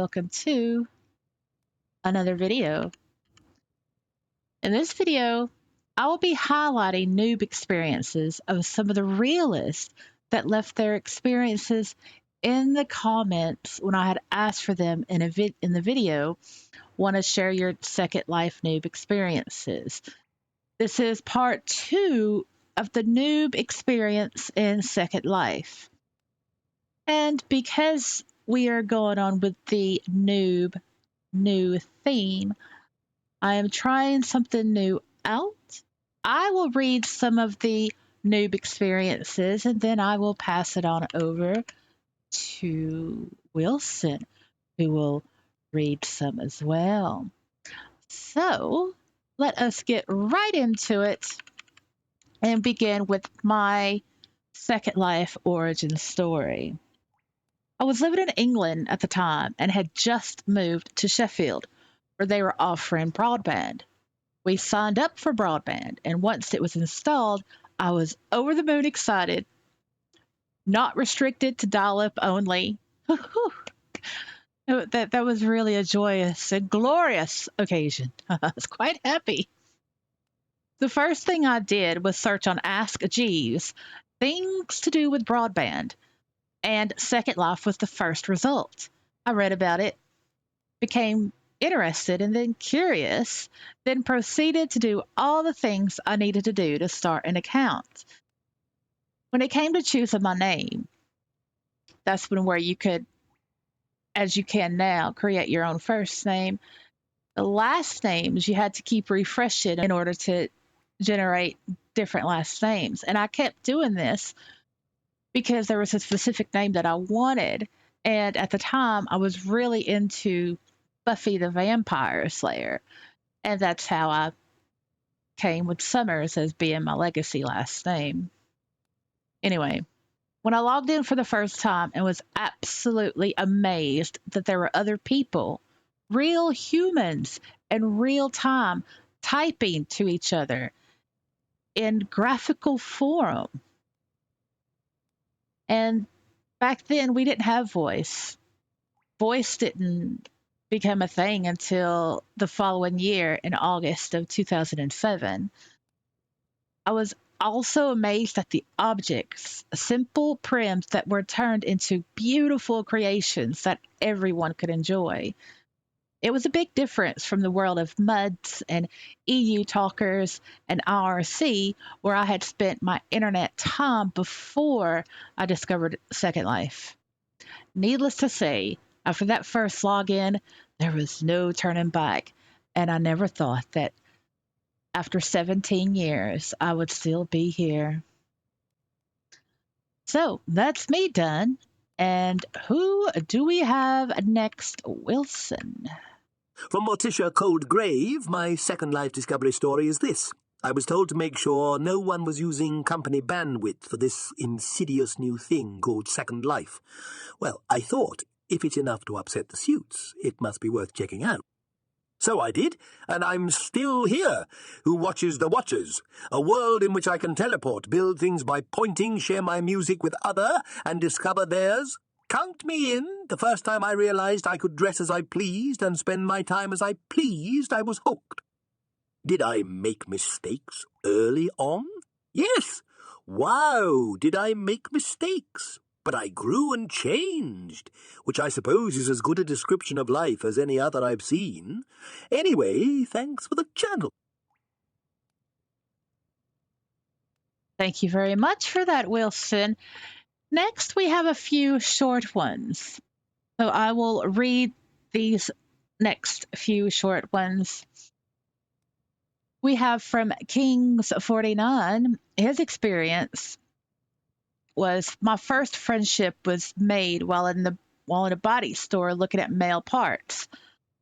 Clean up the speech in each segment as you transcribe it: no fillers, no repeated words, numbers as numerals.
welcome to another video. In this video, I will be highlighting noob experiences of some of the realists that left their experiences in the comments when I had asked for them in the video. Want to share your Second Life noob experiences. This is part 2 of the noob experience in Second Life. And because we are going on with the noob new theme, I am trying something new out. I will read some of the noob experiences and then I will pass it on over to Wilson, who will read some as well. So let us get right into it and begin with my Second Life origin story. I was living in England at the time and had just moved to Sheffield, where they were offering broadband. We signed up for broadband, and once it was installed, I was over the moon excited. Not restricted to dial-up only. That was really a joyous and glorious occasion. I was quite happy. The first thing I did was search on Ask Jeeves, things to do with broadband, and Second Life was the first result. I read about it, became interested and then curious, then proceeded to do all the things I needed to do to start an account. When it came to choosing my name, that's where you could, as you can now, create your own first name. The last names you had to keep refreshing in order to generate different last names. And I kept doing this because there was a specific name that I wanted. And at the time, I was really into Buffy the Vampire Slayer. And that's how I came with Summers as being my legacy last name. Anyway, when I logged in for the first time and was absolutely amazed that there were other people, real humans, in real time typing to each other in graphical form. And back then, we didn't have voice. Voice didn't become a thing until the following year in August of 2007. I was also amazed at the objects, simple prims that were turned into beautiful creations that everyone could enjoy. It was a big difference from the world of MUDs and EU talkers and IRC, where I had spent my internet time before I discovered Second Life. Needless to say, after that first login, there was no turning back, and I never thought that after 17 years, I would still be here. So that's me done. And who do we have next? Wilson. From Morticia Coldgrave, my Second Life discovery story is this. I was told to make sure no one was using company bandwidth for this insidious new thing called Second Life. Well, I thought, if it's enough to upset the suits, it must be worth checking out. So I did, and I'm still here. Who watches the watchers? A world in which I can teleport, build things by pointing, share my music with other, and discover theirs. Count me in. The first time I realized I could dress as I pleased and spend my time as I pleased, I was hooked. Did I make mistakes early on? Yes. Wow, did I make mistakes? But I grew and changed, which I suppose is as good a description of life as any other I've seen. Anyway, thanks for the channel. Thank you very much for that, Wilson. Next, we have a few short ones. So I will read these next few short ones. We have from Kings49. His experience was, my first friendship was made while in a body store looking at male parts.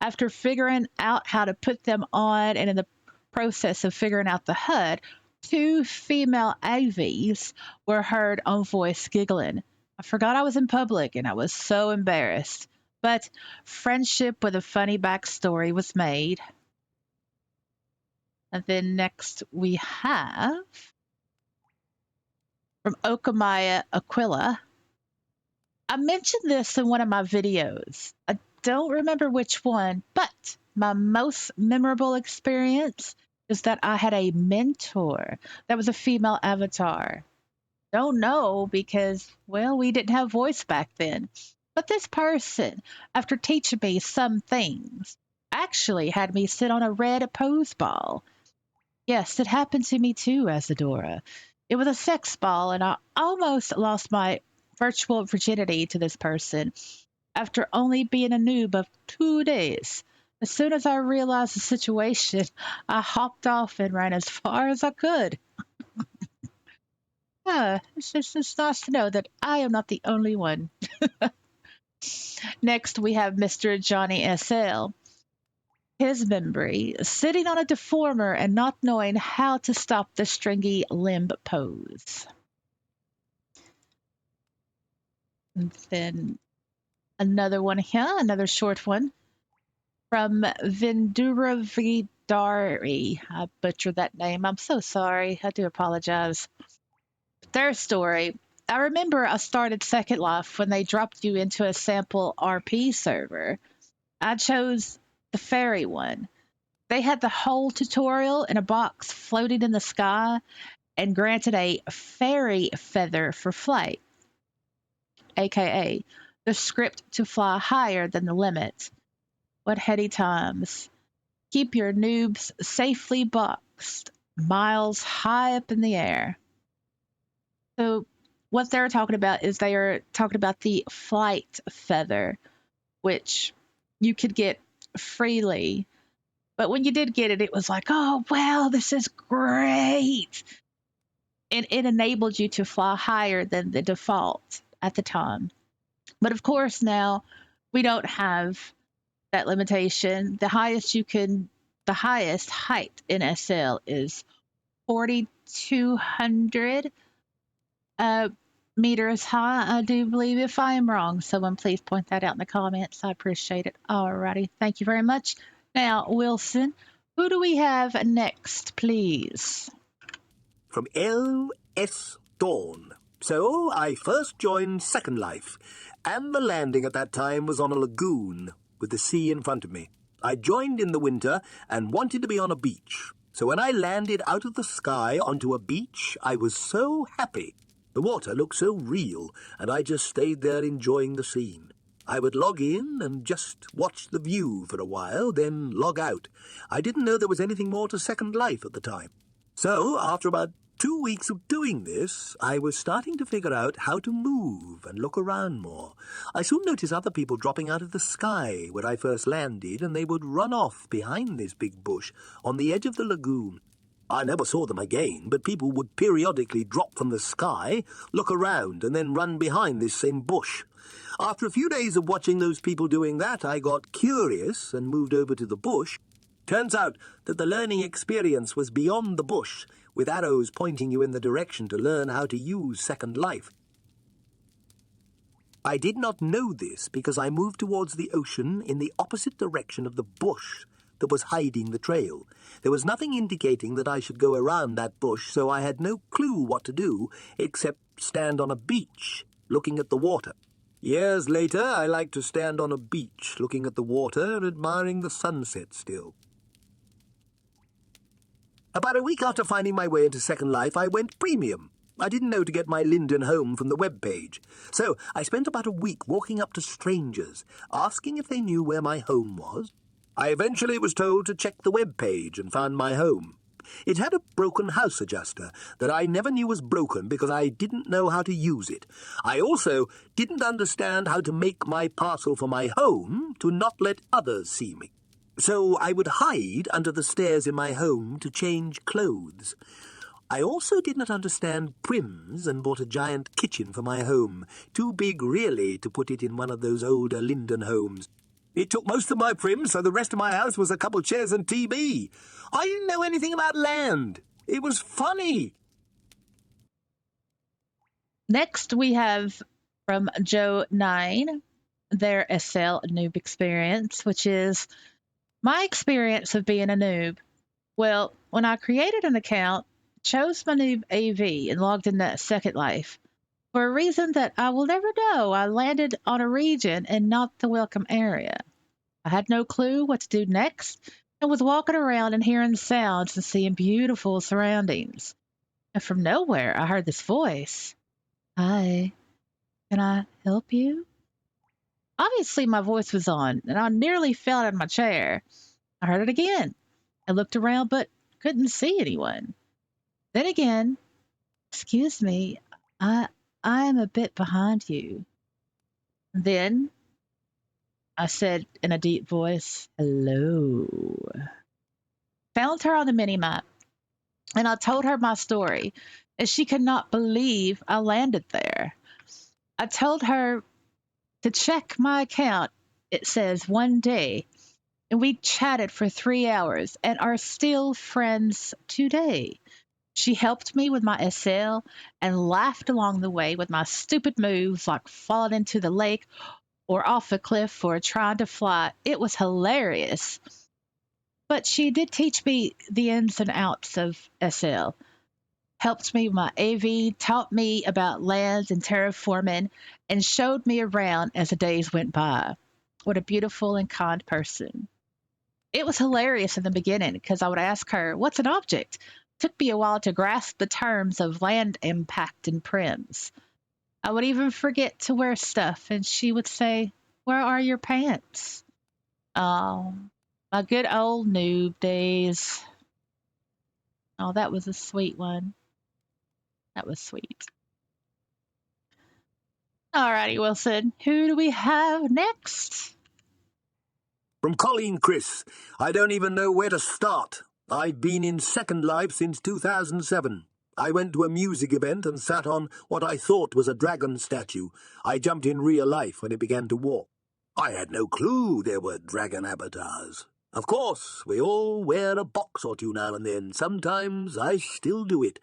After figuring out how to put them on and in the process of figuring out the HUD, 2 female AVs were heard on voice giggling. I forgot I was in public and I was so embarrassed. But friendship with a funny backstory was made. And then next we have from Okamaya Aquila. I mentioned this in one of my videos. I don't remember which one, but my most memorable experience is that I had a mentor that was a female avatar. Don't know because, well, we didn't have voice back then. But this person, after teaching me some things, actually had me sit on a red pose ball. Yes, it happened to me too, Asadora. It was a sex ball, and I almost lost my virtual virginity to this person after only being a noob of 2 days. As soon as I realized the situation, I hopped off and ran as far as I could. It's nice to know that I am not the only one. Next, we have Mr. Johnny SL. His memory, sitting on a deformer and not knowing how to stop the stringy limb pose. And then another one here, another short one from Vindura Vidari. I butchered that name. I'm so sorry. I do apologize. Their story. I remember I started Second Life when they dropped you into a sample RP server. I chose the fairy one. They had the whole tutorial in a box floating in the sky and granted a fairy feather for flight, aka the script to fly higher than the limit. What heady times. Keep your noobs safely boxed, miles high up in the air. So, what they're talking about is they are talking about the flight feather, which you could get freely. But when you did get it, it was like, oh, wow, this is great. And it enabled you to fly higher than the default at the time. But of course, now we don't have that limitation. The highest height in SL is 4,200 meters high, I do believe. If I am wrong, someone please point that out in the comments. I appreciate it. Alrighty. Thank you very much. Now, Wilson, who do we have next, please? From L.S. Dawn. So I first joined Second Life, and the landing at that time was on a lagoon with the sea in front of me. I joined in the winter and wanted to be on a beach. So when I landed out of the sky onto a beach, I was so happy. The water looked so real, and I just stayed there enjoying the scene. I would log in and just watch the view for a while, then log out. I didn't know there was anything more to Second Life at the time. So, after about 2 weeks of doing this, I was starting to figure out how to move and look around more. I soon noticed other people dropping out of the sky where I first landed, and they would run off behind this big bush on the edge of the lagoon. I never saw them again, but people would periodically drop from the sky, look around, and then run behind this same bush. After a few days of watching those people doing that, I got curious and moved over to the bush. Turns out that the learning experience was beyond the bush, with arrows pointing you in the direction to learn how to use Second Life. I did not know this because I moved towards the ocean in the opposite direction of the bush that was hiding the trail. There was nothing indicating that I should go around that bush, so I had no clue what to do except stand on a beach looking at the water. Years later, I like to stand on a beach looking at the water, admiring the sunset still. About a week after finding my way into Second Life, I went premium. I didn't know to get my Linden home from the web page. So I spent about a week walking up to strangers, asking if they knew where my home was. I eventually was told to check the web page and found my home. It had a broken house adjuster that I never knew was broken because I didn't know how to use it. I also didn't understand how to make my parcel for my home to not let others see me. So I would hide under the stairs in my home to change clothes. I also did not understand prims and bought a giant kitchen for my home, too big really to put it in one of those older Linden homes. It took most of my prims, so the rest of my house was a couple chairs and TV. I didn't know anything about land. It was funny. Next, we have from Joe9, their SL noob experience, which is my experience of being a noob. Well, when I created an account, chose my noob AV, and logged into Second Life, for a reason that I will never know, I landed on a region and not the welcome area. I had no clue what to do next and was walking around and hearing sounds and seeing beautiful surroundings. And from nowhere, I heard this voice. Hi, can I help you? Obviously, my voice was on, and I nearly fell out of my chair. I heard it again. I looked around, but couldn't see anyone. Then again, excuse me, I I am a bit behind you. Then I said in a deep voice, hello. Found her on the mini map, and I told her my story, and she could not believe I landed there. I told her to check my account. It says 1 day, and we chatted for 3 hours and are still friends today. She helped me with my SL and laughed along the way with my stupid moves like falling into the lake or off a cliff or trying to fly. It was hilarious. But she did teach me the ins and outs of SL, helped me with my AV, taught me about lands and terraforming, and showed me around as the days went by. What a beautiful and kind person. It was hilarious in the beginning because I would ask her, what's an object? It took me a while to grasp the terms of land impact and prims. I would even forget to wear stuff, and she would say, where are your pants? Oh, my good old noob days. Oh, that was a sweet one. That was sweet. Alrighty, Wilson. Who do we have next? From Colleen Chris, I don't even know where to start. I've been in Second Life since 2007. I went to a music event and sat on what I thought was a dragon statue. I jumped in real life when it began to walk. I had no clue there were dragon avatars. Of course, we all wear a box or two now and then. Sometimes I still do it.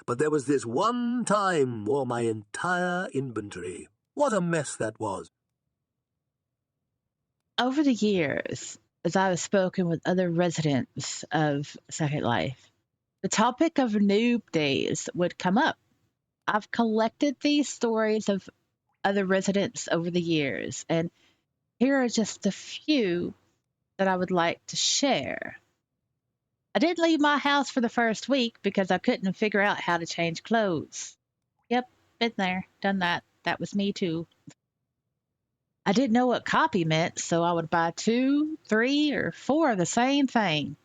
But there was this one time wore my entire inventory. What a mess that was. Over the years, as I have spoken with other residents of Second Life, the topic of noob days would come up. I've collected these stories of other residents over the years, and here are just a few that I would like to share. I didn't leave my house for the first week because I couldn't figure out how to change clothes. Yep, been there, done that. That was me too. I didn't know what copy meant, so I would buy 2, 3, or 4 of the same thing.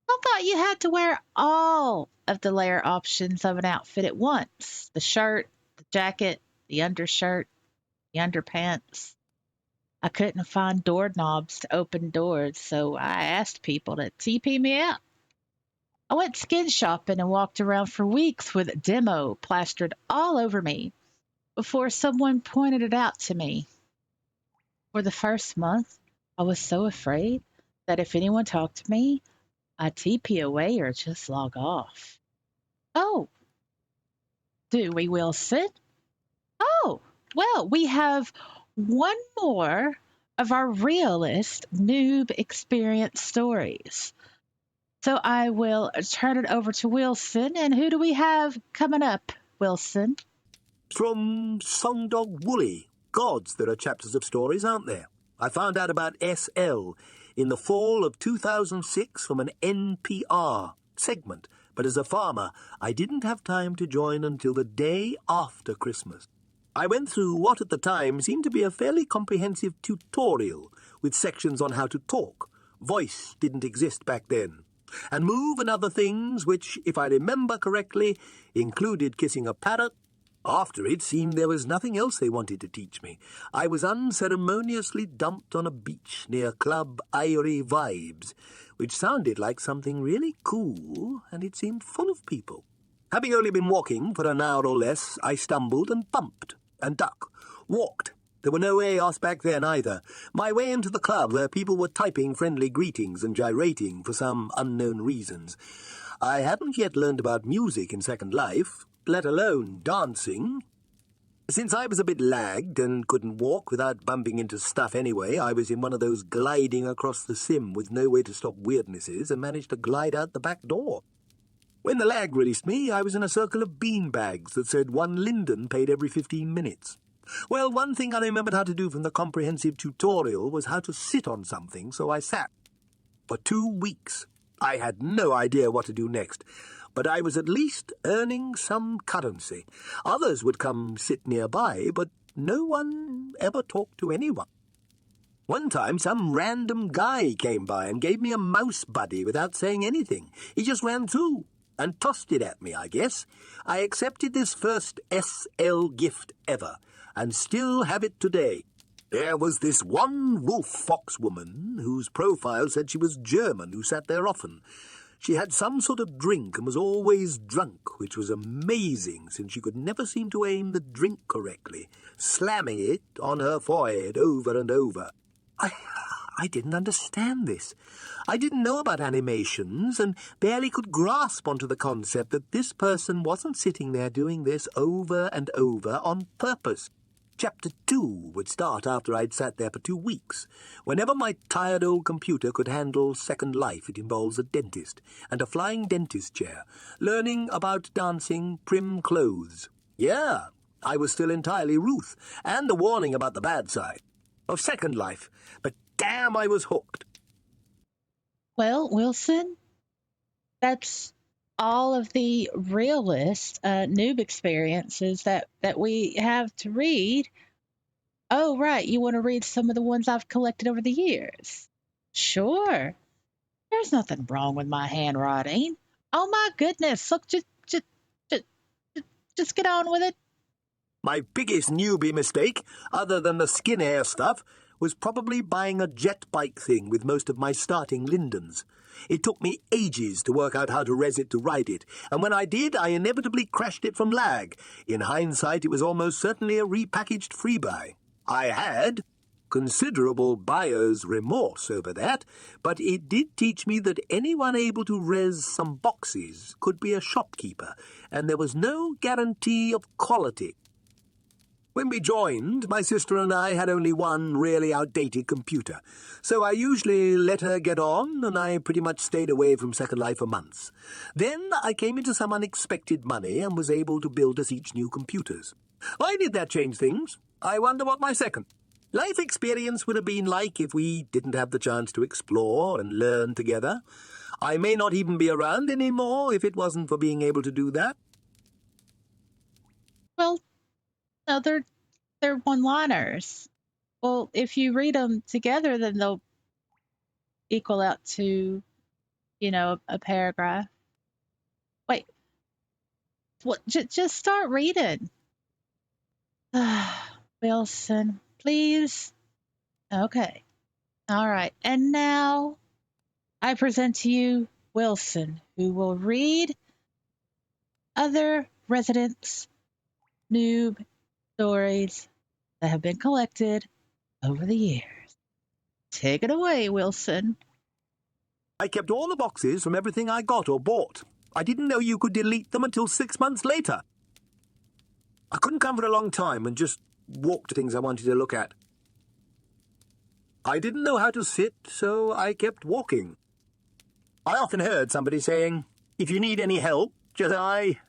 I thought you had to wear all of the layer options of an outfit at once: the shirt, the jacket, the undershirt, the underpants. I couldn't find doorknobs to open doors, so I asked people to TP me out. I went skin shopping and walked around for weeks with demo plastered all over me before someone pointed it out to me. For the first month, I was so afraid that if anyone talked to me, I'd TP away or just log off. Oh, do we, Wilson? Oh, well, we have one more of our realist noob experience stories. So I will turn it over to Wilson. And who do we have coming up, Wilson? From Songdog Woolly. Gods, there are chapters of stories, aren't there? I found out about SL in the fall of 2006 from an NPR segment, but as a farmer, I didn't have time to join until the day after Christmas. I went through what at the time seemed to be a fairly comprehensive tutorial with sections on how to talk. Voice didn't exist back then. And move and other things which, if I remember correctly, included kissing a parrot. After it seemed there was nothing else they wanted to teach me. I was unceremoniously dumped on a beach near Club Airy Vibes, which sounded like something really cool, and it seemed full of people. Having only been walking for an hour or less, I stumbled and bumped and ducked, walked. There were no AOS back then either. My way into the club where people were typing friendly greetings and gyrating for some unknown reasons. I hadn't yet learned about music in Second Life, let alone dancing. Since I was a bit lagged and couldn't walk without bumping into stuff anyway, I was in one of those gliding across the sim with no way to stop weirdnesses and managed to glide out the back door. When the lag released me, I was in a circle of beanbags that said 1 Linden paid every 15 minutes. Well, one thing I remembered how to do from the comprehensive tutorial was how to sit on something, so I sat. For 2 weeks. I had no idea what to do next, but I was at least earning some currency. Others would come sit nearby, but no one ever talked to anyone. One time, some random guy came by and gave me a mouse buddy without saying anything. He just ran through and tossed it at me, I guess. I accepted this first SL gift ever, and still have it today. There was this one wolf-fox woman whose profile said she was German, who sat there often. She had some sort of drink and was always drunk, which was amazing, since she could never seem to aim the drink correctly, slamming it on her forehead over and over. I didn't understand this. I didn't know about animations and barely could grasp onto the concept that this person wasn't sitting there doing this over and over on purpose. Chapter 2 would start after I'd sat there for 2 weeks. Whenever my tired old computer could handle Second Life, it involves a dentist and a flying dentist chair, learning about dancing prim clothes. Yeah, I was still entirely Ruth, and the warning about the bad side of Second Life, but damn, I was hooked. Well, Wilson, that's all of the realist noob experiences that we have to read. Oh, right. You want to read some of the ones I've collected over the years? Sure. There's nothing wrong with my handwriting. Oh, my goodness. Look, just get on with it. My biggest newbie mistake, other than the skin hair stuff, was probably buying a jet bike thing with most of my starting Lindens. It took me ages to work out how to res it to ride it, and when I did, I inevitably crashed it from lag. In hindsight, it was almost certainly a repackaged freebuy. I had considerable buyer's remorse over that, but it did teach me that anyone able to res some boxes could be a shopkeeper, and there was no guarantee of quality. When we joined, my sister and I had only one really outdated computer, so I usually let her get on, and I pretty much stayed away from Second Life for months. Then I came into some unexpected money and was able to build us each new computers. Why did that change things? I wonder what my second life experience would have been like if we didn't have the chance to explore and learn together. I may not even be around anymore if it wasn't for being able to do that. Well, no, they're one-liners. Well, if you read them together, then they'll equal out to, a paragraph. Wait, what? Just start reading. Wilson, please. Okay. All right. And now I present to you Wilson, who will read other residents' noob stories that have been collected over the years. Take it away, Wilson. I kept all the boxes from everything I got or bought. I didn't know you could delete them until 6 months later. I couldn't come for a long time and just walk to things I wanted to look at. I didn't know how to sit, so I kept walking. I often heard somebody saying, "If you need any help, just I..."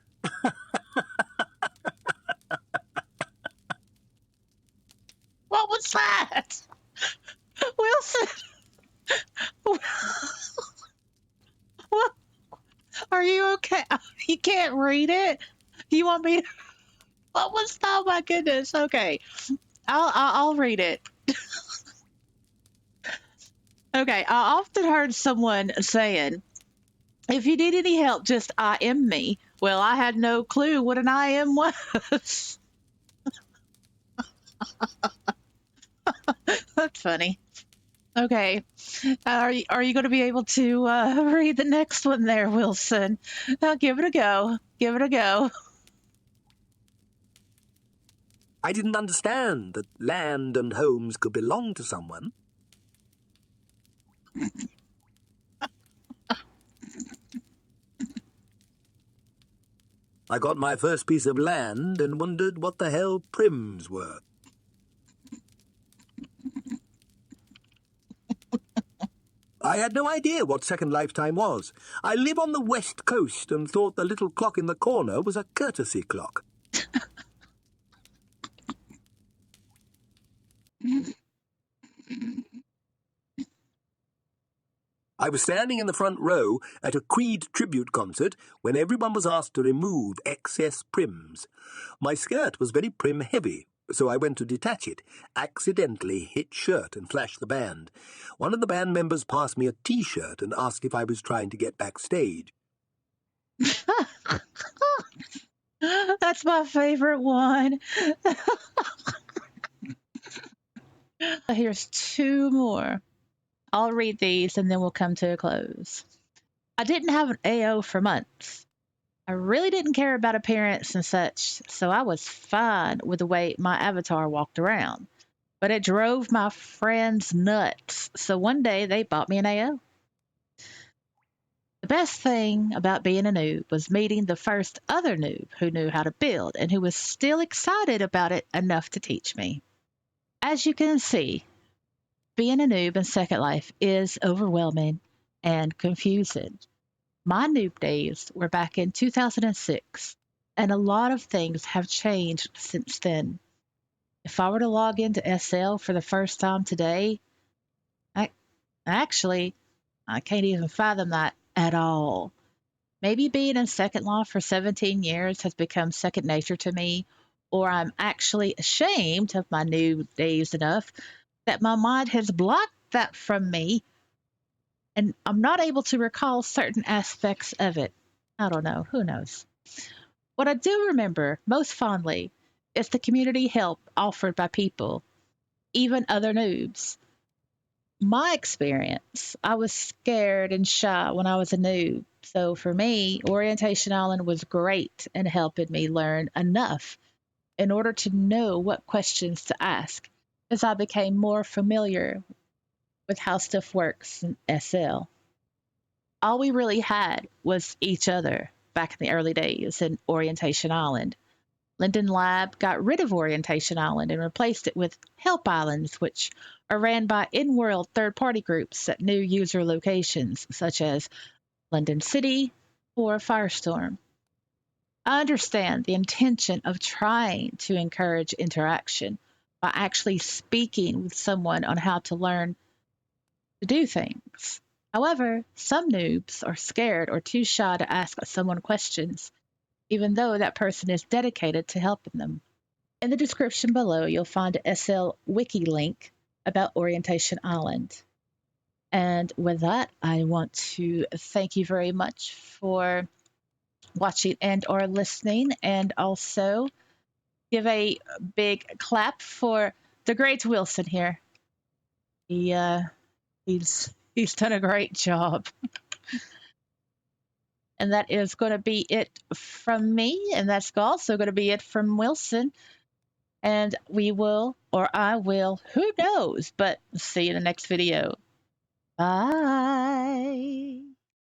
What was that? Wilson! What? Are you okay? You can't read it? You want me to... What was... Oh my goodness. Okay. I'll read it. Okay. I often heard someone saying, "If you need any help, just IM me." Well, I had no clue what an IM was. That's funny. Okay. Are you going to be able to read the next one there, Wilson? Give it a go. Give it a go. I didn't understand that land and homes could belong to someone. I got my first piece of land and wondered what the hell prims were. I had no idea what Second Lifetime was. I live on the West Coast and thought the little clock in the corner was a courtesy clock. I was standing in the front row at a Creed tribute concert when everyone was asked to remove excess prims. My skirt was very prim-heavy, so I went to detach it, accidentally hit shirt and flashed the band. One of the band members passed me a T-shirt and asked if I was trying to get backstage. That's my favorite one. Here's two more. I'll read these and then we'll come to a close. I didn't have an AO for months. I really didn't care about appearance and such, so I was fine with the way my avatar walked around. But it drove my friends nuts, so one day they bought me an AO. The best thing about being a noob was meeting the first other noob who knew how to build and who was still excited about it enough to teach me. As you can see, being a noob in Second Life is overwhelming and confusing. My noob days were back in 2006, and a lot of things have changed since then. If I were to log into SL for the first time today, I actually I can't even fathom that at all. Maybe being in Second Life for 17 years has become second nature to me, or I'm actually ashamed of my noob days enough that my mind has blocked that from me and I'm not able to recall certain aspects of it. I don't know. Who knows? What I do remember most fondly is the community help offered by people, even other noobs. My experience, I was scared and shy when I was a noob. So for me, Orientation Island was great in helping me learn enough in order to know what questions to ask as I became more familiar with how stuff works in SL. All we really had was each other back in the early days in Orientation Island. Linden Lab got rid of Orientation Island and replaced it with Help Islands, which are ran by in world third party groups at new user locations such as London City or Firestorm. I understand the intention of trying to encourage interaction by actually speaking with someone on how to learn to do things. However, some noobs are scared or too shy to ask someone questions, even though that person is dedicated to helping them. In the description below, you'll find a SL Wiki link about Orientation Island. And with that, I want to thank you very much for watching and or listening, and also give a big clap for the great Wilson here. He's done a great job. And that is going to be it from me, and that's also going to be it from Wilson. And we will, or I will, who knows, but see you in the next video. Bye.